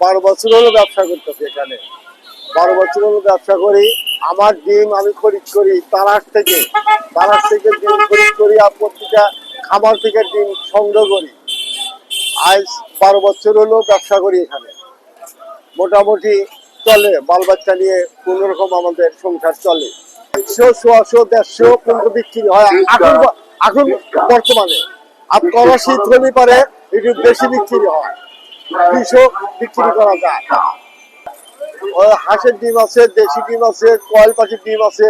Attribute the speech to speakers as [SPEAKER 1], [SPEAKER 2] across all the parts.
[SPEAKER 1] 12 বছর হলো ব্যবসা করতেছি এখানে। 12 বছর হলো ব্যবসা করি। আমার ডিম আমি খরিদ করি তারাস থেকে ডিম খরিদ করি, আর প্রতিটা খামার থেকে ডিম সংগ্রহ করি। আজ 12 বছর হলো ব্যবসা করি এখানে। মোটামুটি চলে, বাল বাচ্চা নিয়ে কোন রকম আমাদের সংসার চলে। 100, 150, 150 কিন্তু বিক্রি হয় এখন বর্তমানে। আর কলা শীত হলে পারে একটু বেশি বিক্রি হয়, 200 বিক্রি করা যায়। ওই হাঁসের ডিম আছে, দেশি ডিম আছে, কয়েল পাখির ডিম আছে,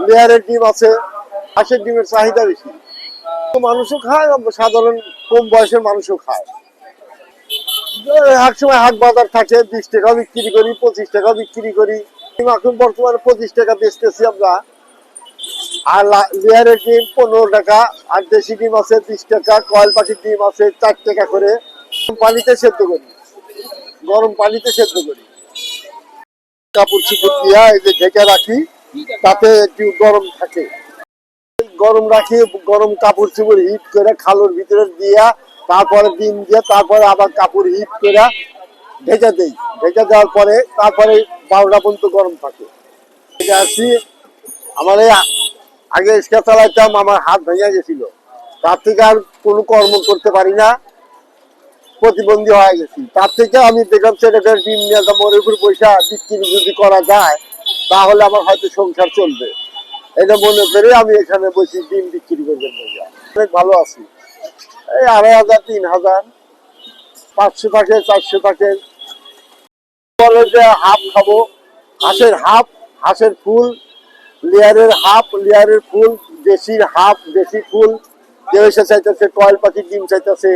[SPEAKER 1] লেয়ারের ডিম আছে। হাঁসের ডিমের চাহিদা বেশি, মানুষও খায়, সাধারণ কম বয়সের মানুষও খায়। এক সময় হাট বাজার থাকে, 20 টাকা বিক্রি করি, 25 টাকা বিক্রি করি। এখন বর্তমানে 25 টাকা বেচতেছি আমরা। আর লেয়ারের ডিম 15 টাকা, আর দেশি ডিম আছে 20 টাকা, কয়েল পাখির ডিম আছে 4 টাকা করে। পানিতে সেদ্ধ করি, গরম পানিতে সেদ্ধ করি। কাপড় চিপড় দিয়া এই যে ঢেকে রাখি, তাতে একটু গরম থাকে। গরম রাখি, গরম কাপড় চিপড় হিট করে খালুর ভিতরে দিয়া, তারপরে ডিম দিয়ে, তারপরে আবার কাপড় হিট করে ঢেকে দেই। ঢেকে দেওয়ার পরে তারপরে 12টা পর্যন্ত গরম থাকে। আসি, আমার এই আগে রিক্সা চালাইতাম, আমার হাত ভেঙে গেছিল। তার থেকে আর কোনো কর্ম করতে পারি না, প্রতিবন্ধী হয়ে গেছি। তার থেকে আমি দেখলাম ছেলেটার ডিম নিয়ে মোড়ের উপর পয়সা বিক্রি যদি করা যায়, তাহলে আমার হয়তো সংসার চলবে। এটা মনে করে আমি এখানে বসে ডিম বিক্রি করবেন। অনেক ভালো আছি। এই 2500, 3000, 500 থাকে, 400 থাকে। বলে যে হাফ খাবো, হাঁসের হাফ, হাঁসের ফুল, লেয়ারের হাফ, লেয়ারের ফুল, দেশির হাফ, দেশি ফুল। যে চাইতেছে কয়েল পাখির ডিম চাইতেছে।